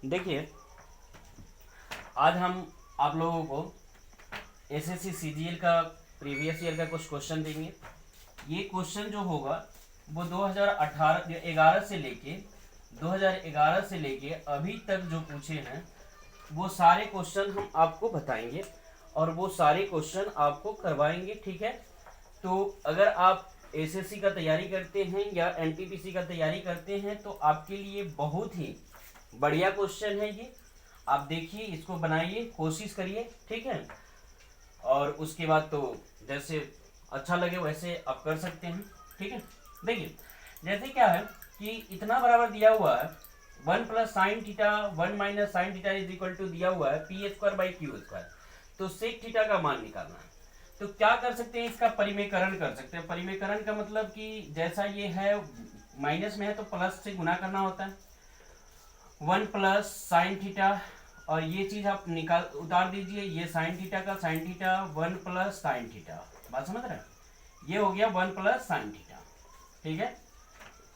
देखिए, आज हम आप लोगों को एसएससी सीजीएल का प्रीवियस ईयर का कुछ क्वेश्चन देंगे। ये क्वेश्चन जो होगा वो 2011 से लेके अभी तक जो पूछे हैं वो सारे क्वेश्चन हम आपको बताएंगे और वो सारे क्वेश्चन आपको करवाएंगे, ठीक है। तो अगर आप एसएससी का तैयारी करते हैं या एनटीपीसी का तैयारी करते हैं तो आपके लिए बहुत ही बढ़िया क्वेश्चन है ये। आप देखिए, इसको बनाइए, कोशिश करिए, ठीक है। और उसके बाद तो जैसे अच्छा लगे वैसे आप कर सकते हैं, ठीक है। देखिए, जैसे क्या है कि इतना बराबर दिया हुआ है 1 plus sine theta 1 minus sine theta is equal to दिया हुआ है P square by Q square. तो सेक थीटा का मान निकालना है। तो क्या कर सकते हैं, इसका परिमेयकरण कर सकते हैं। परिमेयकरण का मतलब कि जैसा ये है माइनस में है तो प्लस से गुना करना होता है। 1 प्लस साइन थीटा, और ये चीज आप निकाल उतार दीजिए, ये साइन थीटा का sign theta 1 plus sine theta, बात समझ रहे हैं। ये हो गया 1 प्लस साइन थीटा, ठीक है।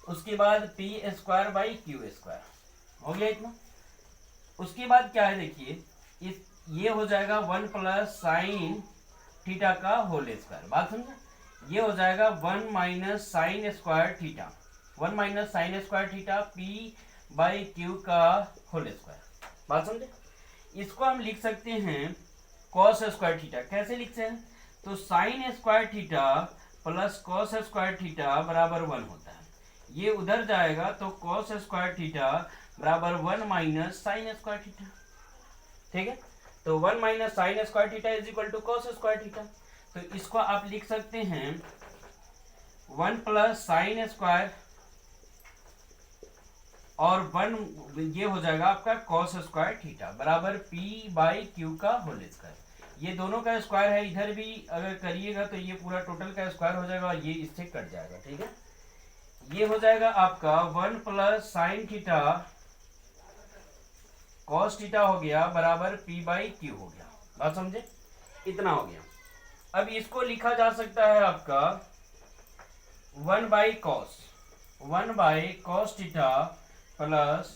उसके बाद P square by Q square हो गया इतना। उसके बाद क्या है, देखिए इस ये हो जाएगा 1 प्लस साइन थीटा का होल स्क्वायर, बात समझे। ये हो जाएगा 1 minus sine square theta, 1 minus sine square theta P by Q का होल स्क्वायर, बात समझे। इसको हम लिख सकते हैं कॉस स्क्वायर थीटा। कैसे लिखते हैं, तो sine square theta plus cos square theta बराबर 1 होता है। ये उधर जाएगा तो कॉस स्क्वायर थीटा बराबर 1 माइनस साइन स्क्वायर थीटा, ठीक है। तो 1 minus sine square theta is equal to cos square theta. तो इसको आप लिख सकते हैं 1 प्लस साइन स्क्वायर और 1 ये हो जाएगा आपका कॉस स्क्वायर थीटा बराबर पी बाई क्यू का होल स्क्वायर। ये दोनों का स्क्वायर है, इधर भी अगर करिएगा तो ये पूरा टोटल का स्क्वायर हो जाएगा और ये इससे कट जाएगा, ठीक है। ये हो जाएगा आपका 1 plus sine theta cos theta हो गया बराबर पी बाई क्यू हो गया, बात समझे। इतना हो गया। अब इसको लिखा जा सकता है आपका 1 by cos theta plus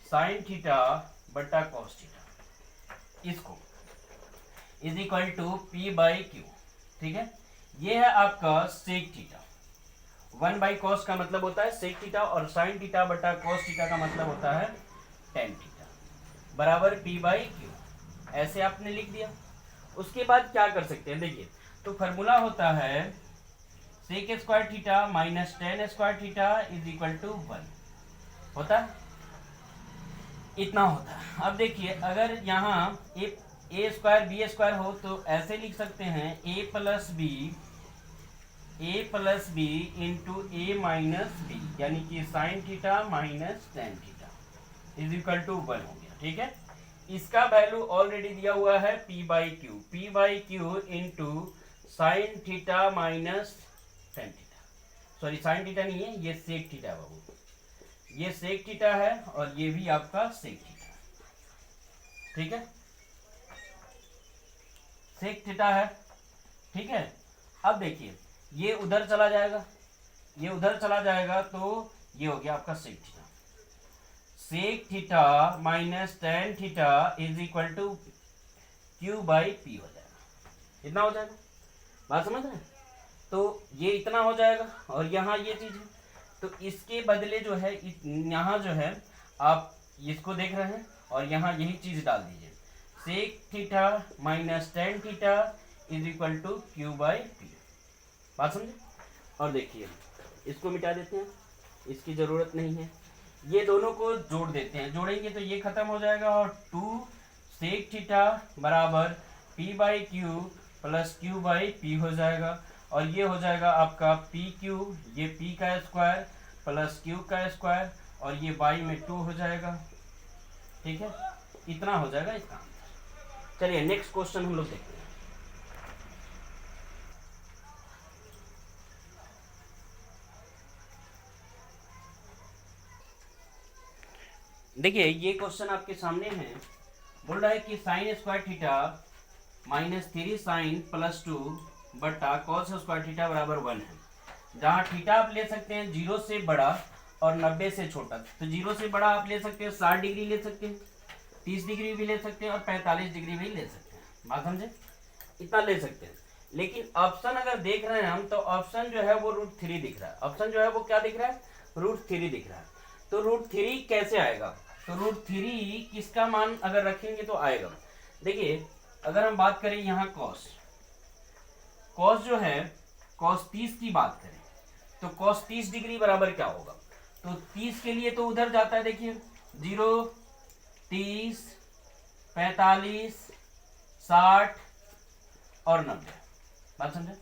sine theta बटा कॉस थीटा, इसको is equal to P by Q, ठीक है। ये है आपका सेक थीटा। 1 बाई कॉस का मतलब होता है सेक थीटा और साइन थीटा बटा कॉस थीटा का मतलब होता है टेन थीटा बराबर पी बाई क्यू। ऐसे आपने लिख दिया। उसके बाद क्या कर सकते हैं, देखिए तो फॉर्मूला होता है sec square theta minus tan square theta is equal to 1 होता है, इतना होता है। अब देखिए, अगर यहाँ ए स्क्वायर बी स्क्वायर हो तो ऐसे लिख सकते हैं A plus B into A minus B, यानी कि sine theta minus tan theta is equal to 1 हो गया, ठीक है। इसका वैल्यू ऑलरेडी दिया हुआ है P by Q into sine theta minus tan theta, sorry sine theta नहीं है, ये सेक थीटा है बाबू, ये सेक थीटा है और ये भी आपका सेक थीटा है, ठीक है। सेक थीटा है, ठीक है। अब देखिए ये उधर चला जाएगा, तो ये हो गया आपका sec theta. Sec theta minus tan theta is equal to Q by P हो जाएगा, इतना हो जाएगा, बात समझ रहे हैं। तो ये इतना हो जाएगा और यहाँ ये चीज है, तो इसके बदले जो है यहाँ जो है आप इसको देख रहे हैं और यहाँ यही चीज डाल दीजिए, sec theta minus tan theta is equal to Q by P, बात समझे। और देखिए इसको मिटा देते हैं, इसकी जरूरत नहीं है। ये दोनों को जोड़ देते हैं, जोड़ेंगे तो ये खत्म हो जाएगा और 2 सेक थीटा बराबर P by Q plus Q by P हो जाएगा और ये हो जाएगा आपका पी क्यू, ये पी का स्क्वायर प्लस क्यू का स्क्वायर और ये बाई में 2 हो जाएगा, ठीक है। इतना हो जाएगा इसका आंसर। चलिए नेक्स्ट क्वेश्चन हम लोग देखते हैं। देखिए ये क्वेश्चन आपके सामने है, बोल रहा है कि sine square theta minus 3 sine plus 2 बटा कॉस स्क्वायर थीटा बराबर 1 है। जहाँ थीटा आप ले सकते हैं 0 से बड़ा और 90 से छोटा। तो 0 से बड़ा आप ले सकते हैं 60 डिग्री ले सकते हैं, 30 डिग्री भी ले सकते हैं और 45 डिग्री भी ले सकते हैं। बात समझे, इतना ले सकते हैं। लेकिन ऑप्शन अगर देख रहे हैं हम, तो ऑप्शन जो है वो √3 दिख रहा है। ऑप्शन जो है वो क्या दिख रहा है, √3 दिख रहा है। तो √3 कैसे आएगा, तो √3 किसका मान अगर रखेंगे तो आएगा। देखिए अगर हम बात करें यहाँ कॉस जो है, कॉस 30 की बात करें तो कॉस 30 डिग्री बराबर क्या होगा, तो 30 के लिए तो उधर जाता है, देखिए 0, 30, 45, 60 और 90। बात समझे,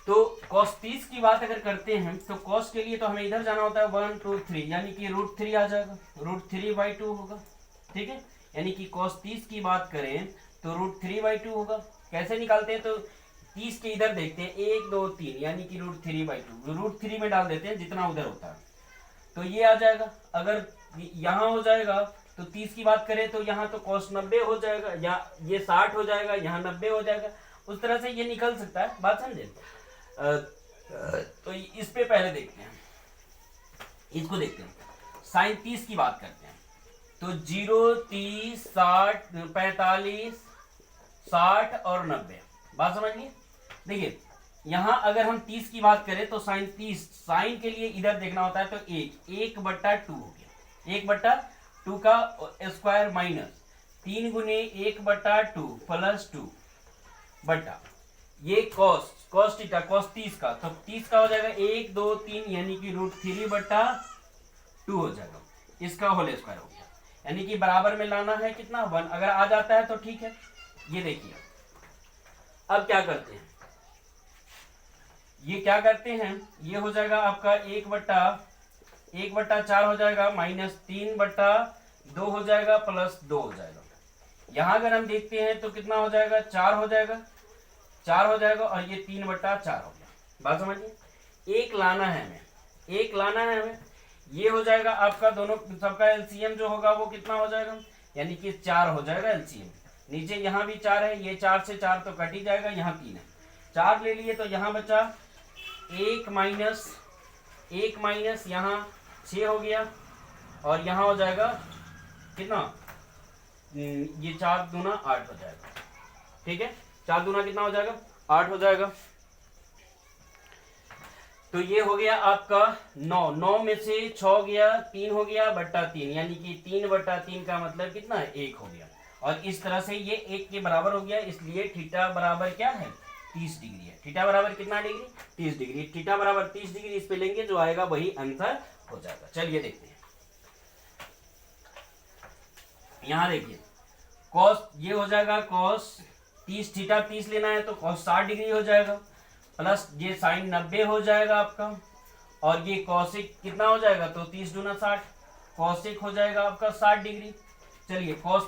तो cos 30 की बात अगर करते हैं तो cos के लिए तो हमें इधर जाना होता है 1, 2, 3, यानी कि √3 आ जाएगा, √3/2 होगा। ठीक है, यानी कि cos 30 की बात करें तो √3/2 होगा। कैसे निकालते हैं, तो 30 के इधर देखते हैं 1, 2, 3, यानी कि √3/2 √3 में डाल देते हैं जितना उधर होता है, तो ये आ जाएगा। अगर यहाँ हो जाएगा तो 30 की बात करें तो यहाँ तो cos 90 हो जाएगा, या ये 60 हो जाएगा, यहाँ 90 हो जाएगा, उस तरह से ये निकल सकता है। बात समझे, तो इस पे पहले देखते हैं, इसको देखते हैं। sin 30 की बात करते हैं तो 0, 30, 60, 45, 60 और 90। बात समझ लिए, देखिए यहाँ अगर हम 30 की बात करें तो sin 30, साइन के लिए इधर देखना होता है, तो 1/2 हो गया, 1/2 का स्क्वायर माइनस 3 गुने 1/2 प्लस 2 बटा ये cos थीटा, cos 30 का, तो 30 का हो जाएगा 1, 2, 3, यानी कि √3/2 हो जाएगा, इसका होल स्क्वायर हो गया, यानी कि बराबर में लाना है कितना 1। अगर आ जाता है तो ठीक है। ये देखिए अब क्या करते हैं, ये क्या करते हैं, ये हो जाएगा आपका 1/4 हो जाएगा, माइनस 3/2 हो जाएगा, प्लस 2 हो जाएगा। यहां अगर हम देखते हैं तो कितना हो जाएगा, 4 हो जाएगा, 4 हो जाएगा, और ये 3/4 हो गया। बात समझिए, एक लाना है हमें, ये हो जाएगा आपका, दोनों सबका एलसीएम जो होगा वो कितना हो जाएगा, यानी कि 4 हो जाएगा एलसीएम। नीचे यहाँ भी 4 है, ये 4 से 4 तो कट ही जाएगा, यहाँ 3 है, 4 ले लिए तो यहाँ बचा 1 माइनस यहाँ 6 हो गया, और यहाँ हो जाएगा कितना, ये 4 दूना 8 हो जाएगा। ठीक है, 4 दूना कितना हो जाएगा, 8 हो जाएगा। तो ये हो गया आपका 9 में से 6 गया, 3 हो गया बट्टा 3, यानी कि 3/3 का मतलब कितना है, 1 हो गया। और इस तरह से ये 1 के बराबर हो गया, इसलिए थीटा बराबर क्या है, 30 डिग्री है। थीटा बराबर कितना डिग्री, 30 डिग्री। थीटा बराबर 30 डिग्री, इस पे लेंगे जो आएगा वही आंसर हो जाएगा। चलिए देखते हैं, यहाँ देखिए cos, ये हो जाएगा cos 30, थीटा 30 लेना है तो cos 60 डिग्री हो जाएगा, प्लस ये sin 90 हो जाएगा आपका, और ये कॉसिक कितना हो जाएगा, तो 30 दूना 60, कॉसिक हो जाएगा आपका 60 डिग्री। चलिए cos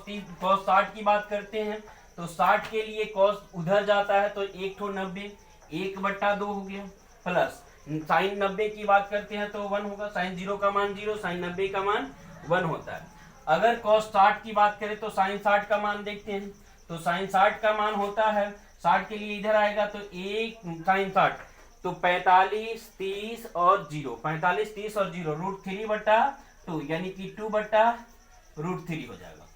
60 की बात करते हैं तो 60 के लिए cos उधर जाता है तो 1 ठो 90, 1/2 हो गया, प्लस sin 90 की बात करते हैं तो 1 होगा, sin 0 का मान 0, sin 90 का मान 1 होता है। अगर cos 60 की बात करें तो sin 60 का मान देखते हैं, तो sin 60 का मान होता है, 60 के लिए इधर आएगा तो 1 sin 60, तो 45, 30 और 0, 45, 30 और 0, √3/2, यानी कि 2/√3 हो जाएगा,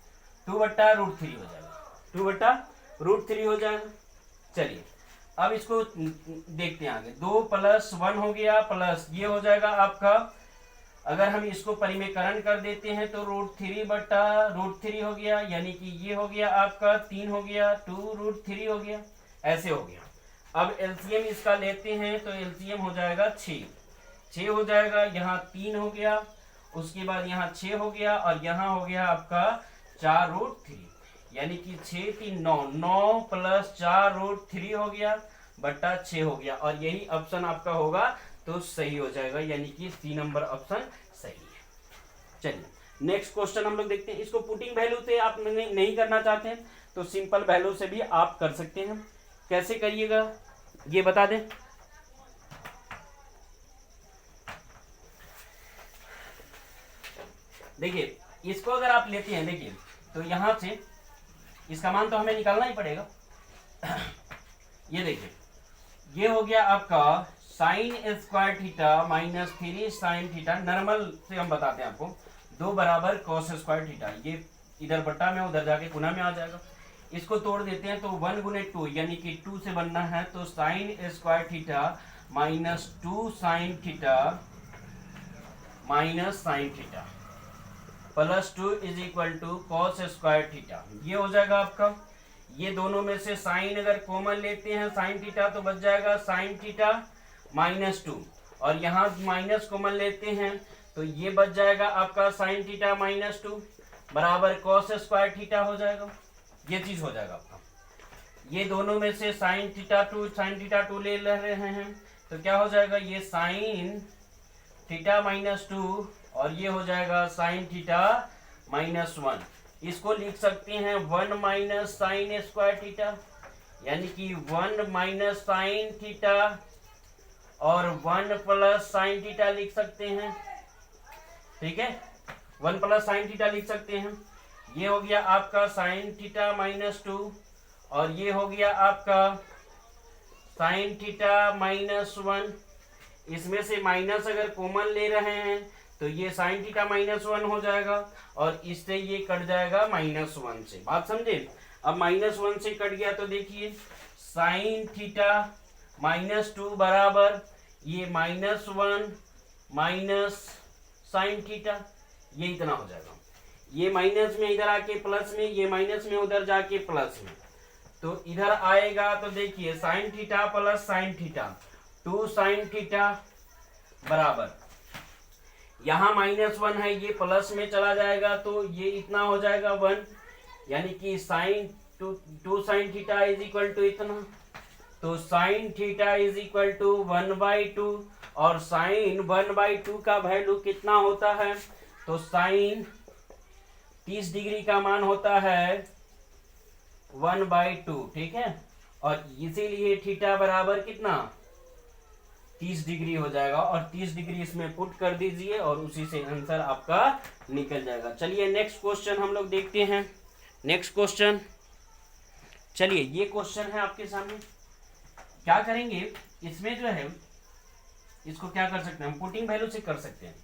2/√3 हो जाएगा, 2/√3 हो जाएगा। चलिए अब इसको देखते हैं आगे, 2 + 1 हो गया, प्लस ये हो जाएगा आपका, अगर हम इसको परिमेयकरण कर देते हैं तो √3/√3 हो गया, यानी कि ये हो गया आपका 3 हो गया, 2√3 हो गया, ऐसे हो गया। अब एलसीएम इसका लेते हैं तो एलसीएम हो जाएगा 6 हो जाएगा, यहाँ 3 हो गया, उसके बाद यहाँ 6 हो गया, और यहाँ हो गया आपका 4√3, यानी कि 6 3 9, 9 + 4√3 हो गया बट्टा 6 हो गया, और यही ऑप्शन आपका होगा तो सही हो जाएगा, यानी कि सी नंबर ऑप्शन सही है। चलिए नेक्स्ट क्वेश्चन हम लोग देखते हैं। इसको पुटिंग वैल्यू से आप नहीं करना चाहते हैं तो सिंपल वैल्यू से भी आप कर सकते हैं। कैसे करिएगा ये बता दें। देखिए इसको अगर आप लेते हैं, देखिए तो यहां से इसका मान तो हमें निकालना ही पड़ेगा। ये देखिए ये हो गया आपका sign square theta minus 3 sine theta, normal से हम बताते हैं आपको, 2 बराबर कॉस स्क्वायर थीटा। ये इधर बट्टा में उधर जाके गुना में आ जाएगा। इसको तोड़ देते हैं तो 1 गुने 2 यानी कि 2 से बनना है, तो sine square theta minus 2 sine theta minus sine theta plus 2 is equal to cos square theta. ये हो जाएगा आपका। ये दोनों में से साइन अगर कॉमन लेते हैं साइन थीटा तो बच जाएगा साइन थीटा माइनस 2, और यहाँ माइनस कॉमन लेते हैं तो ये बच जाएगा आपका साइन थीटा माइनस 2 बराबर कॉस स्क्वायर थीटा हो जाएगा। ये चीज हो जाएगा आपका। ये दोनों में से साइन थीटा 2 ले रहे हैं तो क्या हो जाएगा, ये साइन थीटा माइनस 2 और ये हो जाएगा साइन थीटा माइनस 1। इसको लिख सकते हैं 1 माइनस साइन स्क्वायर थीटा, यानी कि 1 माइनस साइन थीटा और 1 प्लस साइन थीटा लिख सकते हैं। ठीक है, 1 प्लस साइन थीटा लिख सकते हैं। ये हो गया आपका साइन थीटा माइनस 2 और ये हो गया आपका साइन थीटा माइनस 1। इसमें से माइनस अगर कॉमन ले रहे हैं तो ये साइन थीटा माइनस 1 हो जाएगा और इससे ये कट जाएगा माइनस 1 से। बात समझे? अब माइनस 1 से कट गया तो देखिए साइन थीटा माइनस 2 बराबर ये माइनस 1 माइनस साइन थीटा, ये इतना हो जाएगा। ये माइनस में इधर आके प्लस में, ये माइनस में उधर जाके प्लस में, तो इधर आएगा तो देखिए sign theta plus sine theta 2 sine theta बराबर, यहाँ माइनस 1 है ये प्लस में चला जाएगा तो ये इतना हो जाएगा 1, यानी कि sine 2 sine theta is equal to इतना, तो sine theta is equal to 1/2 और साइन 1/2 का वैल्यू कितना होता है, तो साइन 30 डिग्री का मान होता है 1/2। ठीक है, और इसीलिए थीटा बराबर कितना 30 डिग्री हो जाएगा और 30 डिग्री इसमें पुट कर दीजिए और उसी से आंसर आपका निकल जाएगा। चलिए नेक्स्ट क्वेश्चन हम लोग देखते हैं। नेक्स्ट क्वेश्चन, चलिए ये क्वेश्चन है आपके सामने। क्या करेंगे इसमें जो है, इसको क्या कर सकते हैं हम, पुटिंग वैल्यू से कर सकते हैं।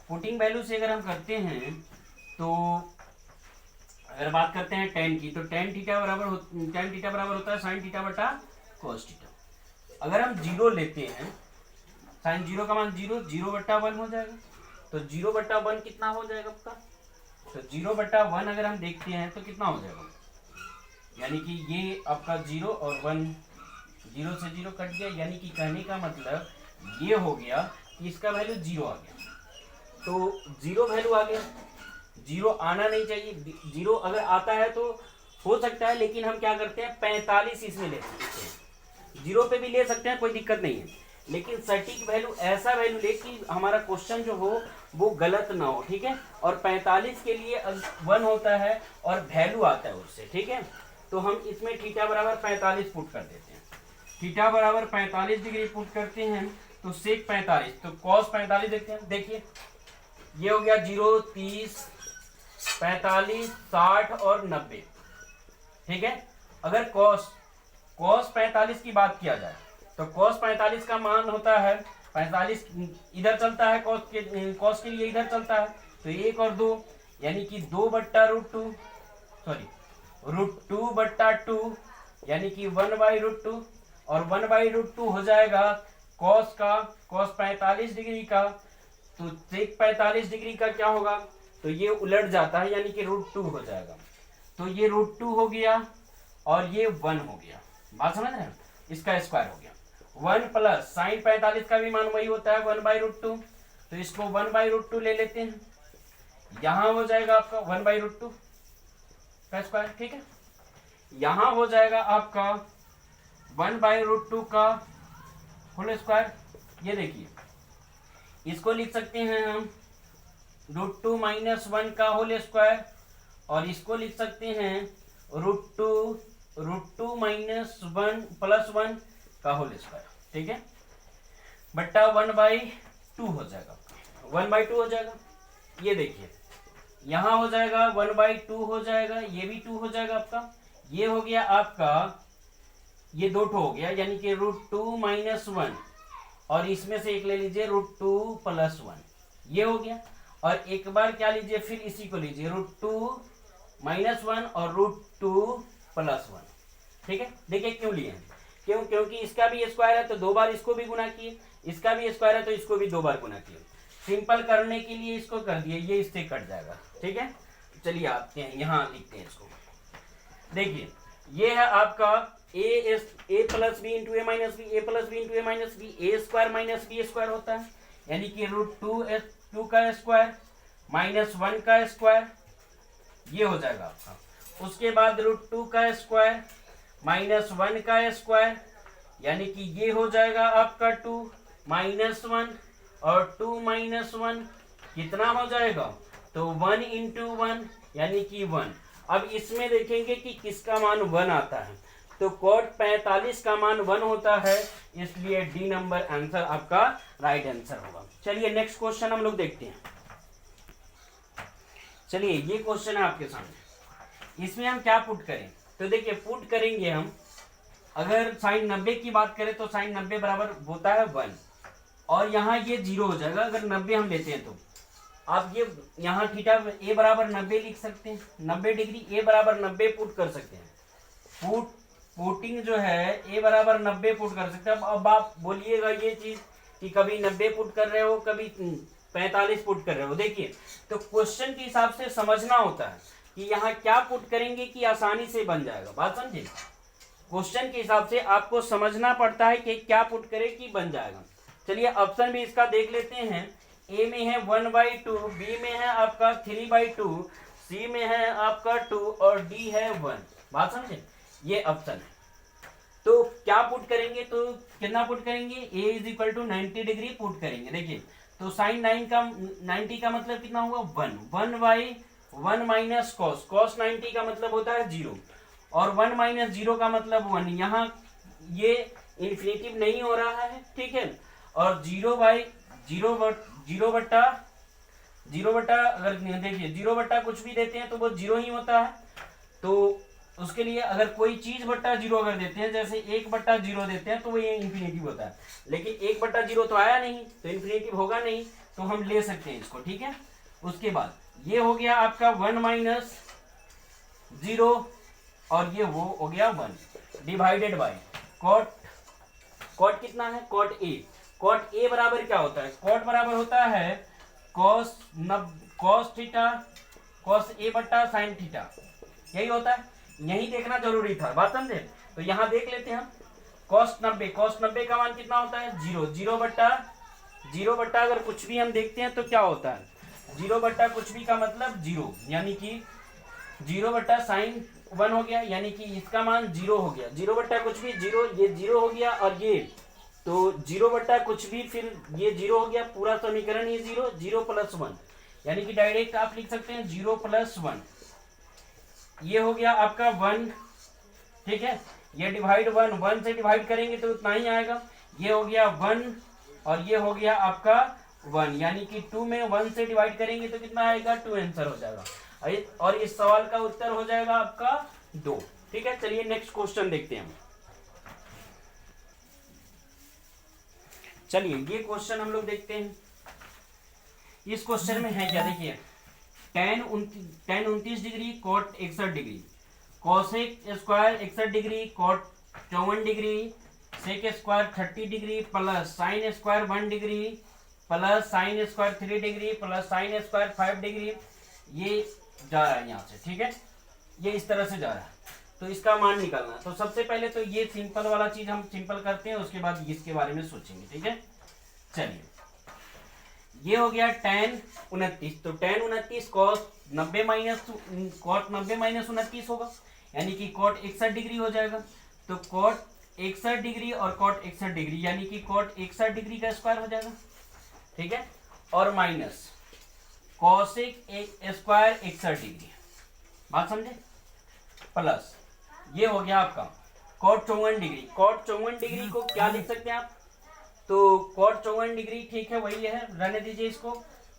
पुटिंग वैल्यू से अगर हम करते हैं तो अगर बात करते हैं tan की, तो tan थीटा बराबर होता है साइन थीटा बटा cos थीटा। अगर हम 0 लेते हैं, साइन 0 का मान 0/1 हो जाएगा, तो 0/1 कितना हो जाएगा आपका, तो 0/1 अगर हम देखते हैं तो कितना हो जाएगा, यानी कि ये आपका 0 और 1, 0 से 0 कट गया, यानी कि कहने का मतलब ये हो गया कि इसका वैल्यू 0 आ गया। तो 0 वैल्यू आ गया, 0 आना नहीं चाहिए। 0 अगर आता है तो हो सकता है, लेकिन हम क्या करते हैं 45 इसमें ले सकते हैं, 0 पे भी ले सकते हैं, कोई दिक्कत नहीं है, लेकिन सटीक वैल्यू ऐसा वैल्यू ले कि हमारा क्वेश्चन जो हो वो गलत ना हो। ठीक है, और 45 के लिए 1 होता है और वैल्यू आता है उससे। ठीक है, तो हम इसमें थीटा बराबर 45 पुट कर देते हैं। थीटा बराबर 45 डिग्री पुट करते हैं तो सेक 45, तो कॉस 45 देखते हैं। देखिए ये हो गया 0, 30, 45, 60 और 90। ठीक है, अगर cos 45 की बात किया जाए तो cos 45 का मान होता है 45 इधर चलता है, cos के लिए इधर चलता है, तो 1 और 2 यानी कि 2/√2 सॉरी √2/2 यानी कि 1/√2 और 1/√2 हो जाएगा cos 45 डिग्री का, तो sec 45 डिग्री का क्या होगा, तो ये उलट जाता है यानी कि √2 हो जाएगा, तो ये √2 हो गया और ये 1 हो गया। बात समझ रहे हैं, इसका स्क्वायर हो गया 1 प्लस साइन 45 का भी मान वही होता है 1/√2, तो इसको 1/√2 ले लेते हैं, यहां हो जाएगा आपका 1/√2 का स्क्वायर। ठीक है, यहां हो जाएगा आपका 1/√2 का होल स्क्वायर। ये देखिए इसको लिख सकते हैं हम √2 - 1 का होल स्क्वायर, और इसको लिख सकते हैं √2 - 1 + 1 का होल स्क्वायर। ठीक है, बट्टा 1/2 हो जाएगा, 1/2 हो जाएगा। ये देखिए यहाँ हो जाएगा 1/2 हो जाएगा, ये भी 2 हो जाएगा आपका, ये हो गया आपका, ये 2 हो गया यानी कि √2 - 1 और इसमें से एक ले लीजिए √2 + 1, ये हो गया। और एक बार क्या लीजिए, फिर इसी को लीजिए √2 - 1 और √2 + 1। ठीक है, देखिए क्यों लिए हैं, क्योंकि इसका भी स्क्वायर है तो 2 बार इसको भी गुना किए, इसका भी स्क्वायर है तो इसको भी 2 बार गुना किए। सिंपल करने के लिए इसको कर दिए, ये इससे कट जाएगा। ठीक है, चलिए आते हैं यहाँ लिखते हैं इसको। देखिए ये है आपका a + b × a - b, a + b × a - b, a² - b² होता है, यानी कि √2 का स्क्वायर -1 का स्क्वायर, ये हो जाएगा आपका। उसके बाद √2 का स्क्वायर -1 का स्क्वायर, यानी कि ये हो जाएगा आपका 2 - 1 और 2 - 1 कितना हो जाएगा, तो 1 × 1 यानी कि 1। अब इसमें देखेंगे कि किसका मान 1 आता है, तो cot 45 का मान 1 होता है, इसलिए डी नंबर आंसर आपका राइट आंसर होगा। चलिए नेक्स्ट क्वेश्चन हम लोग देखते हैं। चलिए ये क्वेश्चन है आपके सामने, इसमें हम क्या पुट करें, तो देखिए पुट करेंगे हम, अगर साइन 90 की बात करें तो साइन 90 बराबर होता है 1, और यहाँ ये 0 हो जाएगा अगर 90 हम लेते हैं तो। आप ये यहाँ थीटा a बराबर 90 लिख सकते हैं, 90 डिग्री a बराबर 90 पुट कर सकते हैं। पुटिंग जो है a बराबर 90 पुट कर सकते हैं। अब आप बोलिएगा ये चीज कि कभी 90 पुट कर रहे हो, कभी 45 पुट कर रहे हो। देखिए तो क्वेश्चन के हिसाब से समझना होता है कि यहाँ क्या पुट करेंगे कि आसानी से बन जाएगा, बात समझे। क्वेश्चन के हिसाब से आपको समझना पड़ता है कि क्या पुट करे कि बन जाएगा। चलिए ऑप्शन भी इसका देख लेते हैं। ए में है 1/2, बी में है आपका 3/2, सी में है आपका 2 और डी है 1, बात समझे, ये ऑप्शन है। तो क्या पुट करेंगे, तो कितना पुट करेंगे, a = 90 डिग्री पुट करेंगे। देखिए तो साइन 90 का मतलब कितना हुआ 1, 1/1 - cos 90 का मतलब होता है 0, और 1 - 0 का मतलब 1। यहाँ ये इन्फिनेटिव नहीं हो रहा है, ठीक है। और 0 बट्टा अगर देखिए 0 बट्टा कुछ भी देते हैं तो वो 0 ही होता है। तो उसके लिए अगर कोई चीज बट्टा 0 अगर देते हैं, जैसे 1/0 देते हैं तो वो ये इन्फिनेटिव होता है, लेकिन 1/0 तो आया नहीं तो इन्फिनेटिव होगा नहीं, तो हम ले सकते हैं इसको, ठीक है। उसके बाद ये हो गया आपका 1 - 0 और ये वो हो गया 1 डिवाइडेड बाय कॉट कितना है, कॉट ए बराबर क्या होता है, कॉट बराबर होता है cos a बट्टा साइन थीटा, यही होता है। यही देखना जरूरी था, बात समझे। तो यहाँ देख लेते हैं हम cos 90 का मान कितना होता है 0 बट्टा अगर कुछ भी हम देखते हैं तो क्या होता है 0 बट्टा कुछ भी का मतलब 0, यानी कि 0 बट्टा साइन 1 हो गया, यानी कि इसका मान 0 हो गया। 0 बट्टा कुछ भी 0, ये 0 हो गया, और ये तो 0 बट्टा कुछ भी फिर ये 0 हो गया, पूरा समीकरण ये 0 + 1, यानी कि डायरेक्ट आप लिख सकते हैं 0 + 1। ये हो गया आपका 1, ठीक है। ये डिवाइड 1 से डिवाइड करेंगे तो उतना ही आएगा। ये हो गया 1 और ये हो गया आपका 1, यानी कि 2 में 1 से डिवाइड करेंगे तो कितना आएगा 2 आंसर हो जाएगा, और इस सवाल का उत्तर हो जाएगा आपका 2, ठीक है। चलिए नेक्स्ट क्वेश्चन देखते हैं हम। चलिए ये क्वेश्चन हम लोग देखते हैं। इस क्वेश्चन में है क्या, देखिए tan 29 degree cot 61 degree, cosec square 61 degree, cot 54 degree, sec square 30 degree plus sin square 1 degree plus sin square 3 degree plus sin square 5 degree, ये जा रहा है यहाँ से, ठीक है। ये इस तरह से जा रहा है, तो इसका मान निकालना। तो सबसे पहले तो ये सिंपल वाला चीज हम सिंपल करते हैं, उसके बाद इसके बारे में सोचेंगे, ठीक है। चलिए ये हो गया tan 29, तो tan 29 cos 90 - 29 होगा, यानी कि cot 61 डिग्री हो जाएगा। तो cot 61 डिग्री और cot 61 डिग्री, यानी कि cot 61 डिग्री का स्क्वायर हो जाएगा, ठीक है, और माइनस cosec स्क्वायर 61 डिग्री, बात समझे, प्लस ये हो गया आपका cot 54 डिग्री। cot 54 डिग्री को क्या लिख सकते हैं आप, तो cot 54 डिग्री, ठीक है, वही है, रहने दीजिए इसको।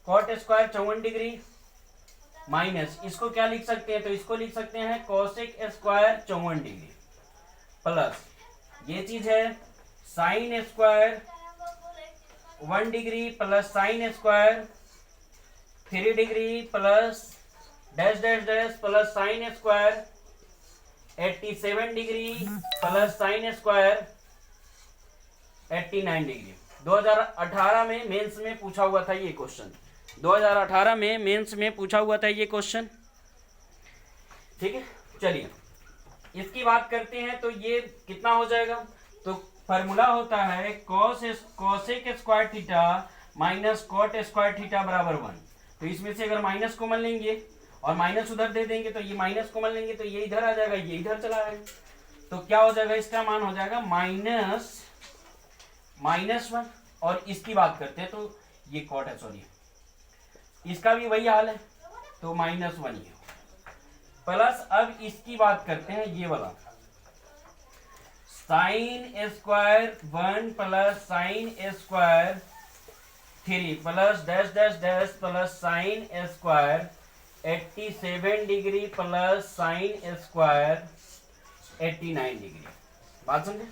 cot स्क्वायर 54 डिग्री माइनस इसको क्या लिख सकते हैं, तो इसको लिख सकते हैं cosec स्क्वायर 54 डिग्री प्लस ये चीज है sin square 1 degree plus sine square 3 degree plus dash dash dash plus sine square 87 degree plus sine square 89 degree. 2018 में मेंस में पूछा हुआ था ये क्वेश्चन, 2018 में मेंस में पूछा हुआ था ये क्वेश्चन। ठीक है, चलिए इसकी बात करते हैं। तो ये कितना हो जाएगा, तो फार्मूला होता है cosec square theta minus cot square theta बराबर 1। तो इसमें से अगर माइनस कॉमन लेंगे और माइनस उधर दे देंगे तो ये माइनस कॉमन लेंगे तो ये इधर आ जाएगा, ये इधर चला आएगा। तो क्या हो जाएगा, इसका मान हो जाएगा -1। और इसकी बात करते हैं तो ये कॉट है, सॉरी इसका भी वही हाल है, तो -1 ये प्लस। अब इसकी बात करते हैं ये वाला sine square 1 plus sine square 3 plus dash dash dash plus sine square 87 degree plus sine square 89 degree. बात समझे।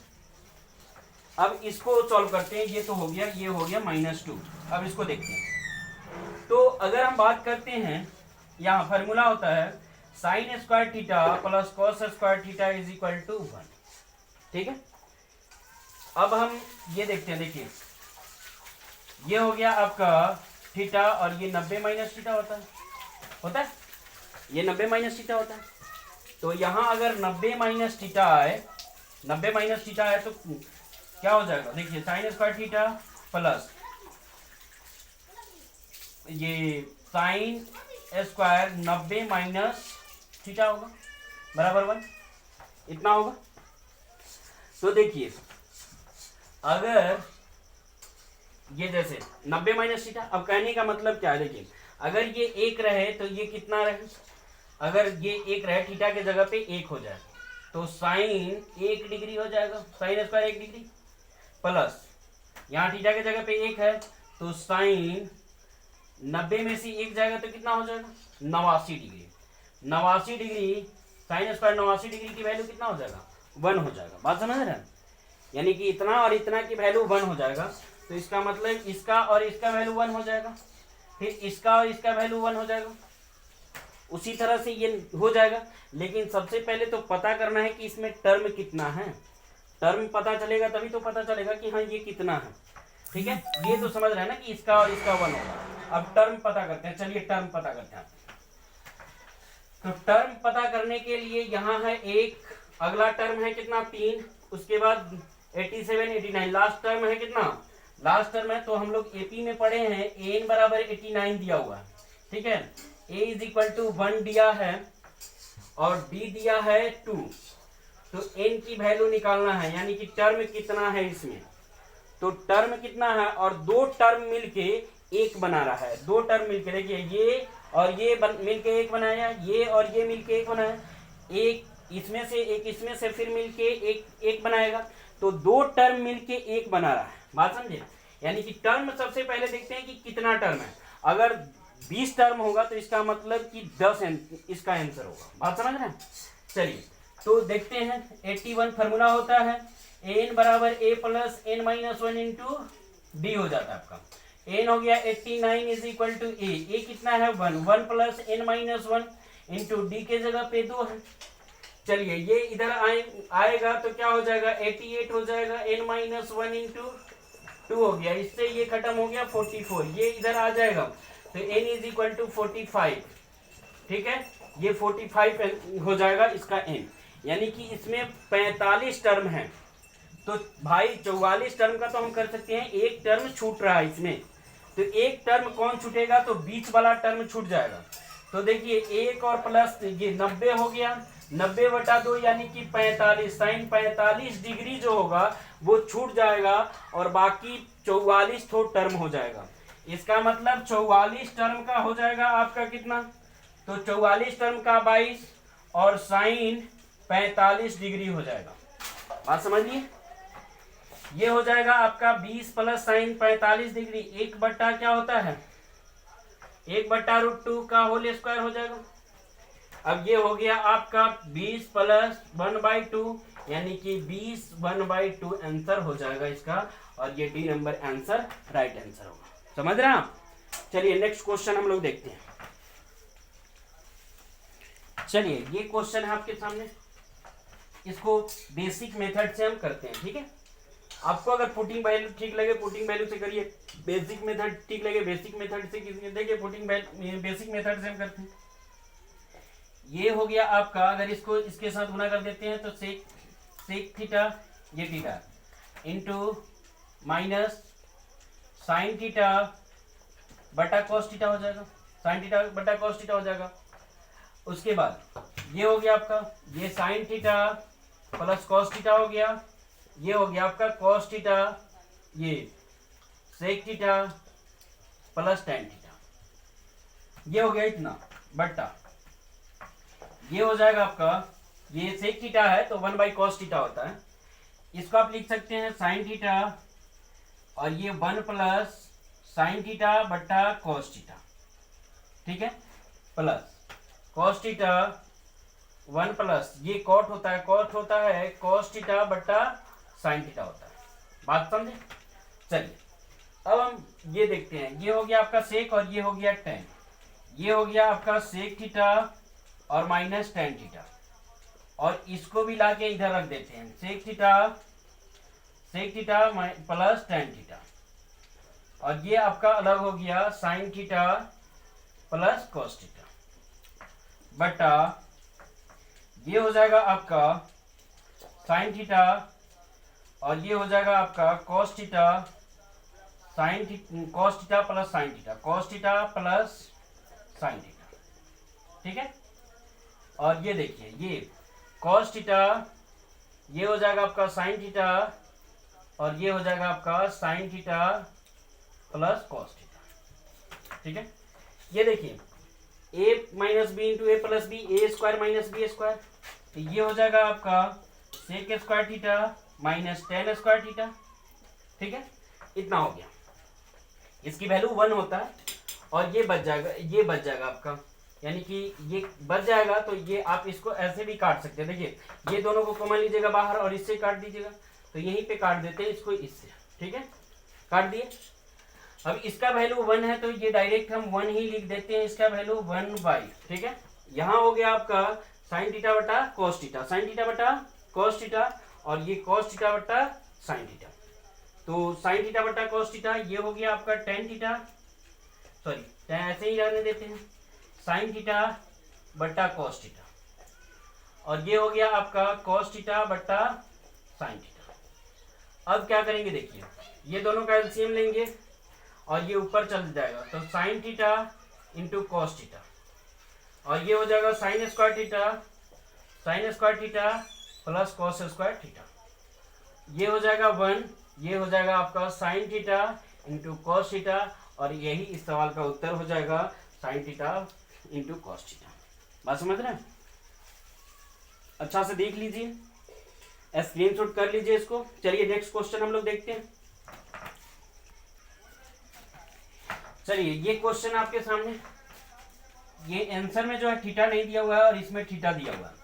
अब इसको सॉल्व करते हैं। ये तो हो गया, ये हो गया -2। अब इसको देखते हैं। तो अगर हम बात करते हैं, यहाँ फार्मूला होता है sine square theta plus cos square theta is equal to 1। ठीक है, अब हम ये देखते हैं। देखिए ये हो गया आपका थीटा और ये 90 माइनस थीटा होता है, ये 90 माइनस थीटा होता है। तो यहाँ अगर 90 माइनस थीटा आए, 90 माइनस थीटा आए तो क्या हो जाएगा, देखिए साइन स्क्वायर थीटा प्लस ये साइन स्क्वायर 90 माइनस थीटा होगा बराबर 1, इतना होगा। तो देखिए अगर ये जैसे 90 माइनस थीटा, अब कहने का मतलब क्या है, देखिए अगर ये 1 रहे तो ये कितना रहे, अगर ये 1 रहे थीटा के जगह पे 1 हो जाए तो साइन 1 डिग्री हो जाएगा, साइन स्क्वायर 1 डिग्री प्लस यहाँ थीटा के जगह पे 1 है तो साइन 90 में से 1 जाएगा तो कितना हो जाएगा 89 degree. 89 degree sine square 89 degree की वैल्यू कितना हो जाएगा 1 हो जाएगा। बात समझ रहे हैं, यानी कि इतना और इतना की वैल्यू 1 हो जाएगा। तो इसका मतलब इसका और इसका वैल्यू 1 हो जाएगा, फिर इसका और इसका वैल्यू 1 हो जाएगा। उसी तरह से ये हो जाएगा, लेकिन सबसे पहले तो पता करना है कि इसमें टर्म कितना है। टर्म पता चलेगा तभी तो पता चलेगा कि हाँ ये कितना है। ठीक है, ये तो समझ रहे हैं ना कि इसका और इसका 1 होगा। अब टर्म पता करते हैं, चलिए टर्म पता करते हैं। तो टर्म पता करने के लिए यहाँ है 1, अगला टर्म है कितना 3, उसके बाद 87 89, लास्ट टर्म है कितना, लास्ट टर्म है। तो हम लोग एपी में पढ़े हैं एन बराबर 89 दिया हुआ है। ठीक है, ए इज इक्वल टू 1 दिया है और डी दिया है 2। तो एन की वैल्यू निकालना है, यानी कि टर्म कितना है इसमें। तो टर्म कितना है, और 2 टर्म मिलके 1 बना रहा है। 2 टर्म मिलके, देखिए ये और ये मिलके 1 बनाया, ये और ये मिलके 1 बनाया, एक इसमें से एक इसमें से फिर मिलके एक बनाएगा। तो 2 टर्म मिलके 1 बना रहा है। बात समझे, यानी कि टर्म सबसे पहले देखते हैं कि कितना टर्म है। अगर 20 टर्म होगा तो इसका मतलब कि 10 इसका आंसर होगा। बात समझ रहे हैं। चलिए तो देखते हैं। 81 फार्मूला होता है एन बराबर a plus N minus 1 into d हो जाता है आपका। एन हो गया 89 इज इक्वल टू ए कितना है 1 plus N minus 1 into D के जगह पे 2 है। चलिए ये इधर आएगा तो क्या हो जाएगा 88 हो जाएगा, एन माइनस 1 इंटू 2 हो गया, इससे ये खत्म हो गया 44, ये इधर आ जाएगा तो n इज इक्वल टू 45। ठीक है, ये 45 हो जाएगा इसका n, यानी कि इसमें 45 टर्म है। तो भाई 44 टर्म का तो हम कर सकते हैं, एक टर्म छूट रहा है इसमें। तो एक टर्म कौन छूटेगा, तो बीच वाला टर्म छूट जाएगा। तो देखिए 1 और प्लस ये 90 हो गया, 90/2 यानी कि 45, साइन 45 डिग्री जो होगा वो छूट जाएगा और बाकी 44 थो टर्म हो जाएगा। इसका मतलब 44 टर्म का हो जाएगा आपका कितना, तो 44 टर्म का 22 और साइन 45 डिग्री हो जाएगा। बात समझ लिए, ये हो जाएगा आपका 20 प्लस साइन 45 डिग्री, 1/, क्या होता है 1/√2 का होल स्क्वायर हो जाएगा। अब ये हो गया आपका 20 प्लस 1/2 यानी कि 20 1/2 आंसर हो जाएगा इसका। और ये D number answer right answer होगा। समझ रहे हैं आप? चलिए नेक्स्ट क्वेश्चन हम लोग देखते हैं। चलिए ये क्वेश्चन है आपके सामने, इसको बेसिक मेथड से हम करते हैं। ठीक है, आपको अगर पुटिंग वैल्यू ठीक लगे पुटिंग वैल्यू से करिए, बेसिक मेथड ठीक लगे बेसिक मेथड से कीजिए। देखिए पुटिंग बेसिक मेथड से हम करते हैं। ये हो गया आपका, अगर इसको इसके साथ गुना कर देते हैं तो सेक थीटा, ये theta into minus sine theta बटा कॉस थीटा हो जाएगा, साइन थीटा बटा कॉस थीटा हो जाएगा। उसके बाद ये हो गया आपका, ये sine theta plus cos theta हो गया, ये हो गया आपका कॉस थीटा, ये sec theta plus tan theta, ये हो गया इतना बट्टा, ये हो जाएगा आपका, ये सेक थीटा है तो 1 कॉस थीटा होता है, इसको आप लिख सकते हैं साइन थीटा, और ये 1 प्लस साइन थीटा बट्टा कॉस थीटा। ठीक है, प्लस कॉस थीटा 1 प्लस ये कॉट होता है कॉस थीटा बट्टा साइन थीटा होता है। बात समझे? चलिए अब हम ये देखते हैं, ये हो गया आपका सेक और ये हो गया टेन, ये हो गया आपका सेक थीटा और माइनस टेन थीटा, और इसको भी लाके इधर रख देते हैं, sec theta plus tan theta, और ये आपका अलग हो गया sine theta plus cos theta बटा, ये हो जाएगा आपका साइन थीटा, और ये हो जाएगा आपका cos theta cos theta plus sine theta, cos theta plus sine theta. ठीक है, और ये देखिए ये कॉस थीटा, ये हो जाएगा आपका साइन थीटा, और ये हो जाएगा आपका sine theta plus cos theta. ठीक है, ये देखिए a minus B into A plus B, A square minus B square, तो ये हो जाएगा आपका sec square theta minus tan square theta. ठीक है, इतना हो गया, इसकी वैल्यू 1 होता है, और ये बच जाएगा आपका, यानी कि ये बच जाएगा, तो ये आप इसको ऐसे भी काट सकते हैं। देखिए ये दोनों को कॉमन लीजिएगा बाहर और इससे काट दीजिएगा, तो यहीं पे काट देते हैं इसको इससे। ठीक है, काट दिए। अब इसका वैल्यू 1 है तो ये डायरेक्ट हम 1 ही लिख देते हैं, इसका वैल्यू 1/। ठीक है, यहाँ हो गया आपका साइन थीटा बटा कॉस थीटा, साइन थीटा बटा कॉस थीटा, और ये कॉस थीटा बटा साइन थीटा, तो साइन थीटा बटा कॉस थीटा, ये हो गया आपका टेन थीटा, सॉरी ऐसे ही रहने देते हैं, साइन थीटा बटा कॉस थीटा, और ये हो गया आपका कॉस थीटा बटा साइन थीटा। अब क्या करेंगे, देखिए ये दोनों का एलसीएम लेंगे और ये ऊपर चल जाएगा, तो sine theta into cos theta, और ये हो जाएगा sign square theta plus cos square theta, ये हो जाएगा 1, ये हो जाएगा आपका sine theta into cos theta, और यही इस सवाल का उत्तर हो जाएगा sine theta into cos theta. बात समझ रहे हैं? अच्छा से देख लीजिए, स्क्रीनशॉट कर लीजिए इसको। चलिए नेक्स्ट क्वेश्चन हम लोग देखते हैं। चलिए ये क्वेश्चन आपके सामने, ये आंसर में जो है थीटा नहीं दिया हुआ है और इसमें थीटा दिया हुआ है,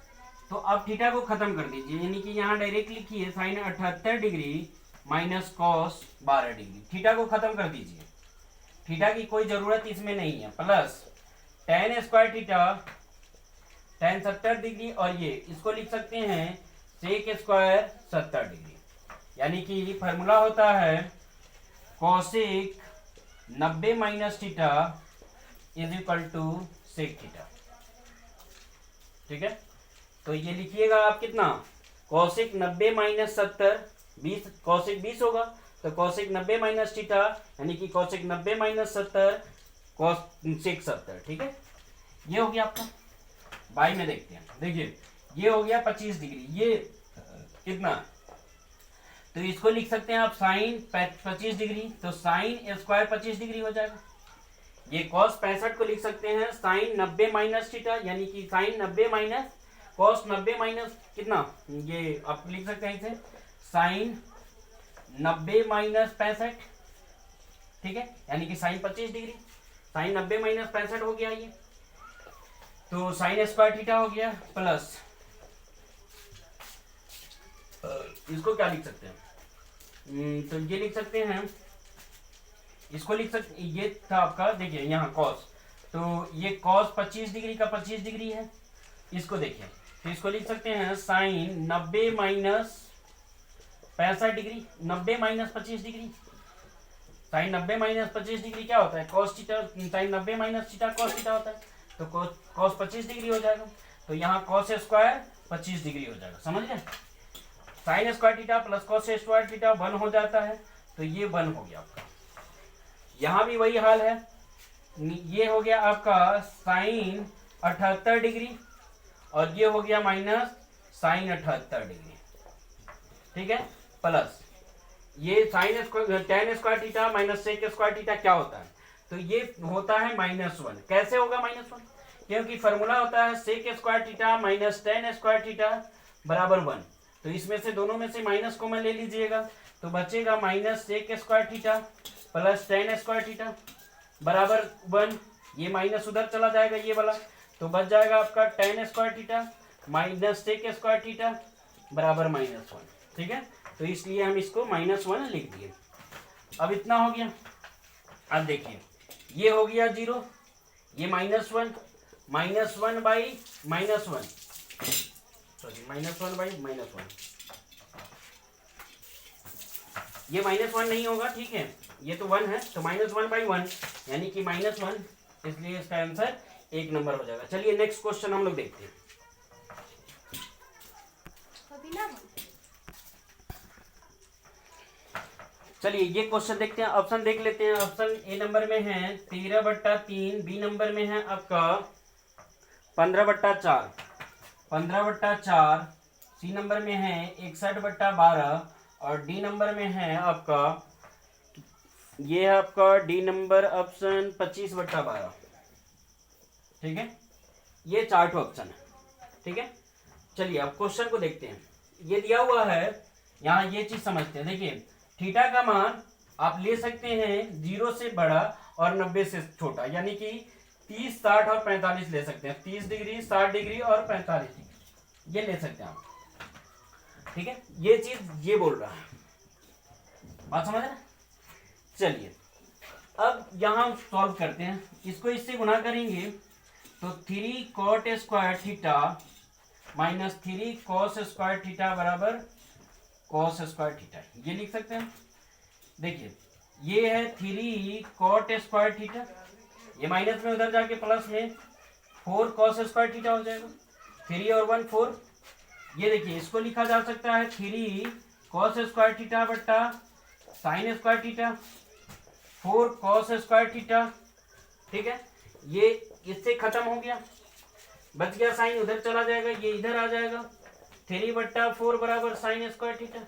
तो आप थीटा को खत्म कर दीजिए, यानी कि यहाँ डायरेक्ट लिखिए sine 78 degree minus cos 12 degree, theta को खत्म कर दीजिए, थीटा की कोई जरूरत इसमें नहीं है, plus tan square theta tan 70 degree, और ये इसको लिख सकते हैं सेक स्क्वायर 70 डिग्री, यानी कि फॉर्मूला होता है cosec 90 minus theta is equal to sec theta. ठीक है, तो ये लिखिएगा आप कितना, कॉसेक 90 माइनस 70, 20, कॉसेक 20 होगा, तो कॉसेक 90 माइनस थीटा यानी कि कॉसेक 90 माइनस 70 कॉसेक 70। ठीक है, ये हो गया आपका। बाई में देखते हैं, देखिए ये हो गया 25 डिग्री, ये कितना, तो इसको लिख सकते हैं आप साइन 25 डिग्री, तो साइन स्क्वायर 25 डिग्री हो जाएगा। ये कॉस 65 को लिख सकते हैं साइन 90 माइनस थीटा, यानी कि साइन 90 माइनस कॉस 90 माइनस कितना, ये आप लिख सकते हैं इसे साइन 90 माइनस 65। ठीक है, यानी कि साइन 25 डिग्री, साइन 90 माइनस 65 हो गया ये, तो साइन स्क्वायर थीटा हो गया, प्लस इसको क्या लिख सकते हैं तो ये लिख सकते हैं, इसको लिख सकते, ये था आपका, देखिए यहाँ कॉस, तो ये कॉस 25 डिग्री का 25 डिग्री है। इसको देखिए, तो इसको लिख सकते हैं sine 90 minus 65 degree, 90 minus 25 degree, sine 90 minus 25 degree क्या होता है, cos theta, sine 90 minus theta cos theta होता है, तो कॉस 25 डिग्री हो जाएगा। तो यहाँ कॉस स्क्वायर 25 डिग्री हो जाएगा, समझ गए। Sign square theta plus cos square theta 1 हो जाता है, तो ये 1 हो गया आपका। यहाँ भी वही हाल है, ये हो गया आपका साइन 78 डिग्री और ये हो गया माइनस साइन 78 डिग्री, ठीक है, प्लस ये sine square tan square theta minus sec square theta क्या होता है, तो ये होता है -1। कैसे होगा -1, क्योंकि फॉर्मूला होता है sec square theta minus tan square theta बराबर 1। तो इसमें से दोनों में से माइनस कॉमन ले लीजिएगा, तो बचेगा minus sec square theta plus tan square theta बराबर 1। ये माइनस उधर चला जाएगा ये वाला, तो बच जाएगा आपका tan square theta minus sec square theta बराबर -1, ठीक है। तो इसलिए हम इसको -1 लिख दिए। अब इतना हो गया। अब देखिए ये हो गया 0, ये -1 -1 बाई -1, सॉरी -1 बाई -1, ये -1 नहीं होगा, ठीक है, ये तो 1 है, तो -1 बाई 1 यानी कि -1, इसलिए इसका आंसर 1 नंबर हो जाएगा। चलिए नेक्स्ट क्वेश्चन हम लोग देखते हैं। चलिए ये क्वेश्चन देखते हैं, ऑप्शन देख लेते हैं। ऑप्शन ए नंबर में है 13/3, बी नंबर में है आपका 15/4, 15/4, सी नंबर में है 61/12 और डी नंबर में है आपका, ये है आपका डी नंबर ऑप्शन 25/12, ठीक है। ये चार्ट ऑप्शन है, ठीक है। चलिए अब क्वेश्चन को देखते हैं। ये दिया हुआ है, यहाँ ये चीज समझते हैं। देखिए थीटा का मान आप ले सकते हैं 0 से बड़ा और 90 से छोटा, यानी कि 30, 60 और 45 ले सकते हैं। 30 डिग्री, 60 डिग्री और 45 डिग्री ये ले सकते हैं आप, ठीक है। ये चीज ये बोल रहा है, बात समझ रहे हैं। चलिए अब यहां सॉल्व करते हैं, इसको इससे गुना करेंगे तो 3 cot square theta minus 3 cos square theta बराबर cos स्क्वायर थीटा, ये लिख सकते हैं। देखिए ये है 3 cot स्क्वायर थीटा, ये माइनस में उधर जाके प्लस में 4 cos स्क्वायर थीटा हो जाएगा, 3 और 1 4। ये देखिए इसको लिखा जा सकता है 3 cos स्क्वायर थीटा बट्टा sign square theta 4 cos square theta, ठीक है। ये इससे खत्म हो गया, बच गया साइन उधर चला जाएगा, ये इधर आ जाएगा 3/4 बराबर साइन स्क्वायर थीटा।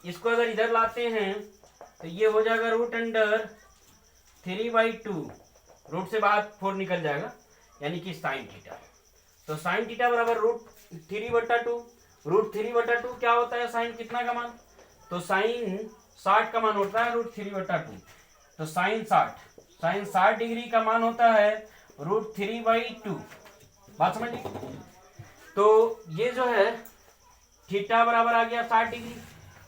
इसको अगर इधर लाते हैं तो ये हो जाएगा √3/2, रूट से बाद 4 निकल जाएगा यानी कि साइन थीटा। तो साइन थीटा बराबर √3/2, √3/2 क्या होता है, साइन कितना का मान, तो साइन 60 का मान होता है √3/2, तो साइन 60 डिग्री का मान होता है √3/2, बात समझ ली। तो ये जो है थीटा बराबर आ गया 60 डिग्री,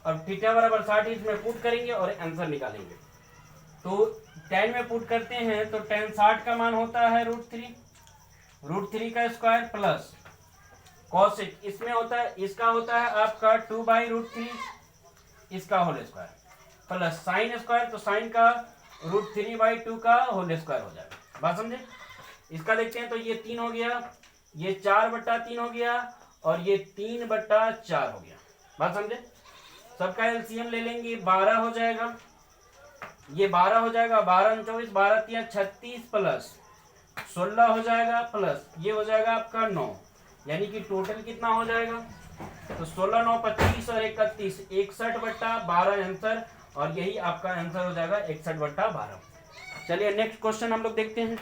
और थीटा बराबर 60 इसमें पुट करेंगे और आंसर निकालेंगे। तो tan में पुट करते हैं तो tan 60 का मान होता है √3 का स्क्वायर प्लस cos, इसमें होता है, इसका होता है आपका 2/√3 इसका whole square plus sine square, तो साइन का √3/2 का होल स्क्वायर हो जाएगा, बात समझे। इसका देखते हैं तो ये 3 हो गया, ये 4/3 हो गया और ये 3/4 हो गया, बात समझे। सबका एलसीएम ले लेंगे 12 हो जाएगा, ये 12 हो जाएगा, 12 24, 12 3 36 प्लस 16 हो जाएगा प्लस ये हो जाएगा आपका 9, यानी कि टोटल कितना हो जाएगा, तो 16 9 25 और 31 61/12 आंसर, और यही आपका आंसर हो जाएगा 61/12। चलिए नेक्स्ट क्वेश्चन हम लोग देखते हैं।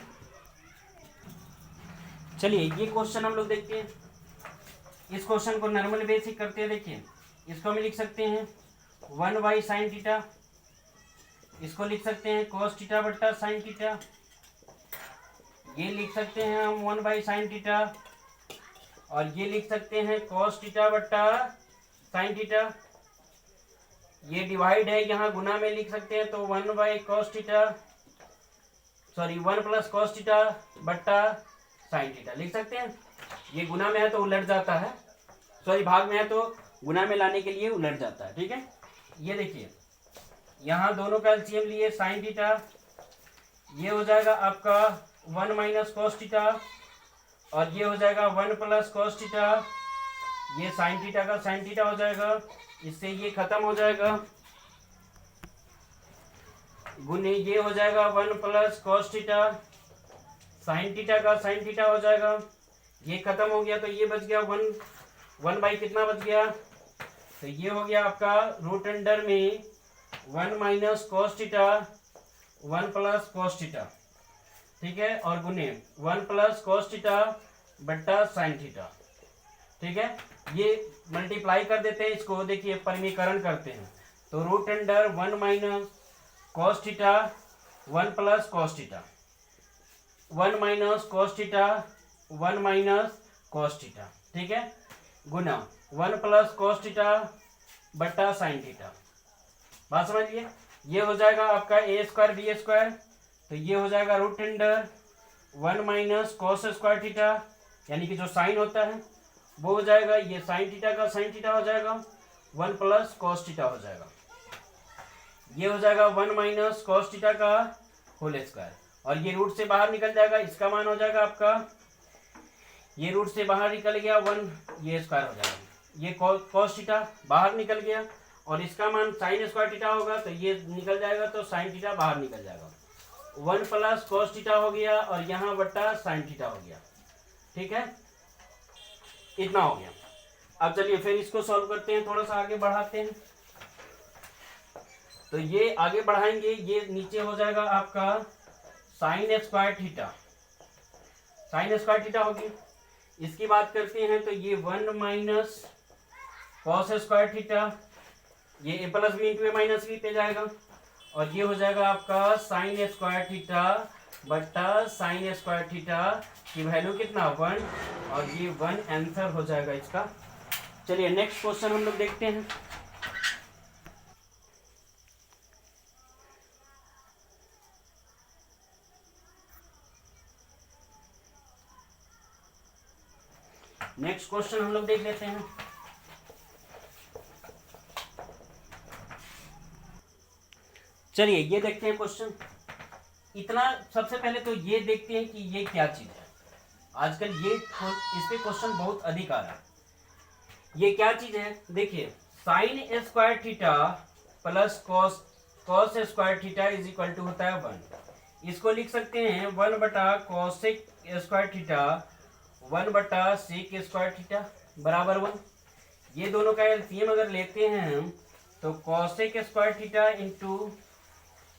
चलिए ये क्वेश्चन हम लोग देखते हैं, इस क्वेश्चन को नॉर्मल बेसिक करते हैं। देखिए इसको हम लिख सकते हैं 1 साइन थीटा, इसको लिख सकते हैं cos थीटा बट्टा साइन थीटा, ये लिख सकते हैं हम 1 साइन थीटा, और ये लिख सकते हैं cos थीटा बट्टा साइन थीटा, ये डिवाइड है, यहाँ गुना में लिख सकते हैं, तो 1/cos theta, sorry 1+cos theta बट्टा sin थीटा लिख सकते हैं। ये गुना में है तो उलट जाता है, सॉरी भाग में है तो गुना में लाने के लिए उलट जाता है, ठीक है। ये देखिए यहाँ दोनों का एलसीएम लिए sin थीटा, ये हो जाएगा आपका 1 - cos थीटा, और ये हो जाएगा 1+cos थीटा, ये sin थीटा का sin थीटा हो जाएगा, इससे ये खत्म हो जाएगा, गुने ये हो जाएगा 1+cos थीटा, sin थीटा का sin थीटा हो जाएगा, ये खत्म हो गया, तो ये बच गया 1 कितना बच गया, तो ये हो गया आपका रूट अंडर में 1 - cos थीटा 1+cos थीटा, ठीक है, और गुने 1+cos थीटा बट्टा sin थीटा, ठीक है। ये मल्टीप्लाई कर देते हैं इसको, देखिए परिमीकरण करते हैं, तो root under 1 - cos theta 1+cos theta, 1 - cos theta 1 - cos theta, ठीक है, गुना 1+cos थीटा बट्टा sin थीटा। बात समझिए, ये हो जाएगा आपका a² b², तो ये हो जाएगा रूट अंडर 1 - cos² थीटा, यानी कि जो साइन होता है वो हो जाएगा, ये sin थीटा का sin थीटा हो जाएगा, 1+cos थीटा हो जाएगा, ये हो जाएगा 1 - cos थीटा का होल स्क्वायर, और ये रूट से बाहर निकल जाएगा, इसका मान हो जाएगा आपका, ये रूट से बाहर निकल गया 1, ये स्क्वायर हो जाएगा, ये cos थीटा बाहर निकल गया, और इसका मान sin² थीटा होगा, तो ये निकल जाएगा, तो sin थीटा बाहर निकल जाएगा, 1+cos थीटा हो गया, और यहाँ बट्टा sin थीटा हो गया, ठीक है, इतना हो गया। अब चलिए फिर इसको सॉल्व करते हैं, थोड़ा सा आगे बढ़ाते हैं, तो ये आगे बढ़ाएंगे, ये नीचे हो जाएगा आपका sin² थीटा, sin² थीटा होगी, इसकी बात करते हैं, तो ये 1 - cos² थीटा, ये a + b × a - b पे जाएगा, और ये हो जाएगा आपका sin² थीटा बट्टा sin² थीटा की वैल्यू कितना 1, और ये 1 आंसर हो जाएगा इसका। चलिए नेक्स्ट क्वेश्चन हम लोग देखते हैं। नेक्स्ट क्वेश्चन हम लोग देख लेते हैं। चलिए ये देखते हैं क्वेश्चन। इतना सबसे पहले तो ये देखते हैं कि ये क्या चीज है। आजकल ये इस पे क्वेश्चन बहुत अधिक आ रहा है। ये क्या चीज है, देखिए sin² theta plus cos² theta is equal to होता है 1। इसको लिख सकते हैं 1/cos² थीटा 1/sec² थीटा बराबर 1। ये दोनों का एलसीएम अगर लेते हैं हम, तो cos² theta into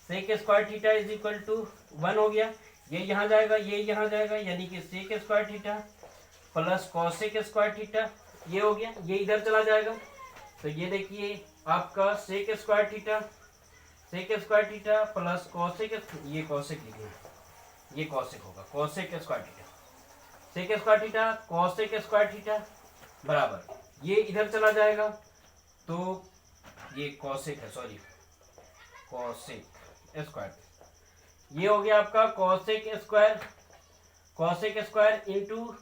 sec² theta is equal to 1 हो गया। ये यहाँ जाएगा, ये यहाँ जाएगा, यानी कि sec² theta plus cos² theta, ये हो गया। ये इधर चला जाएगा, तो ये देखिए आपका sec² थीटा प्लस cosec, ये cosec लिखना, ये cosec होगा, cosec² theta, sec² theta cosec² theta बराबर, ये इधर चला जाएगा, तो ये cosec है, सॉरी cosec², ये हो गया आपका cosec² इंटू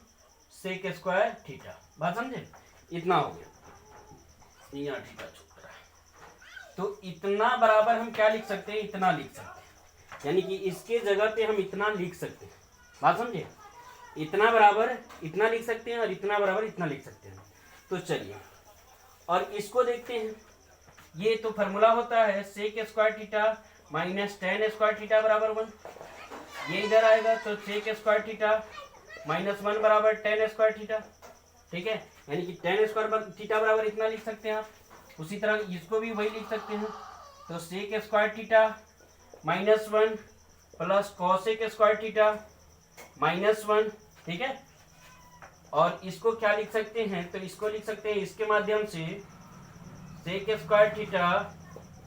sec² थीटा। बात समझे, इतना हो गया, यहाँ थीटा छूट रहा है, तो इतना बराबर हम क्या लिख सकते हैं, इतना लिख सकते हैं, यानी कि इसके जगह पे हम इतना लिख सकते हैं। बात समझे, इतना बराबर इतना लिख सकते हैं और इतना बराबर इतना लिख सकते हैं। तो चलिए और इसको देखते हैं। ये तो फार्मूला होता है sec² theta minus tan² theta बराबर 1। ये इधर आएगा तो sec² थीटा माइनस 1 बराबर tan² थीटा, ठीक है, यानी कि tan² थीटा बराबर इतना लिख सकते हैं आप। उसी तरह इसको भी वही लिख सकते हैं, तो sec² थीटा माइनस 1 प्लस cosec² थीटा माइनस 1, ठीक है। और इसको क्या लिख सकते हैं, तो इसको लिख सकते हैं इसके माध्यम से sec² theta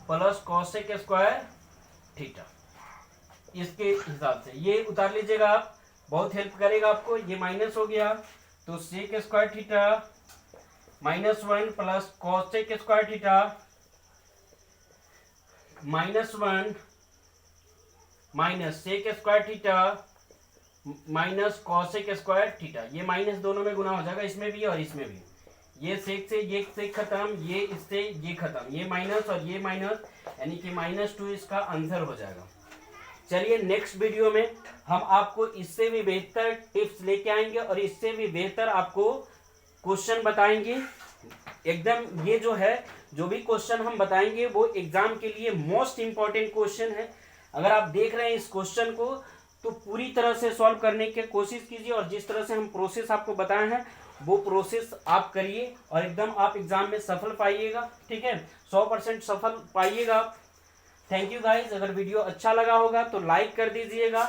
plus cosec² theta, इसके हिसाब से ये उतार लीजिएगा आप, बहुत हेल्प करेगा आपको। ये माइनस हो गया, तो sec² थीटा माइनस 1 प्लस cosec² theta -1 minus sec square theta minus cosec square theta, ये माइनस दोनों में गुना हो जाएगा, इसमें भी और इसमें भी। ये सेक से ये सेक खत्म, ये इससे ये खत्म, ये माइनस और ये माइनस, यानी कि -2 इसका आंसर हो जाएगा। चलिए नेक्स्ट वीडियो में हम आपको इससे भी बेहतर टिप्स लेके आएंगे और इससे भी बेहतर आपको क्वेश्चन बताएंगे। एकदम ये जो है, जो भी क्वेश्चन हम बताएंगे वो एग्जाम के लिए मोस्ट इंपॉर्टेंट क्वेश्चन है। अगर आप देख रहे हैं इस क्वेश्चन को तो पूरी तरह से सॉल्व करने की कोशिश कीजिए और जिस तरह से हम प्रोसेस आपको बताए हैं वो प्रोसेस आप करिए और एकदम आप एग्जाम में सफल पाइएगा। ठीक है, 100% सफल पाइएगा। Thank you guys. अगर वीडियो अच्छा लगा होगा तो लाइक कर दीजिएगा,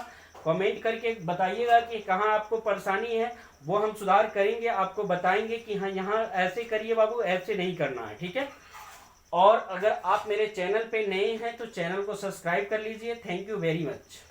कमेंट करके बताइएगा कि कहाँ आपको परेशानी है, वो हम सुधार करेंगे, आपको बताएंगे कि हाँ यहाँ ऐसे करिए बाबू, ऐसे नहीं करना है। ठीक है, और अगर आप मेरे चैनल पे नए हैं तो चैनल को सब्सक्राइब कर लीजिए। Thank you very much.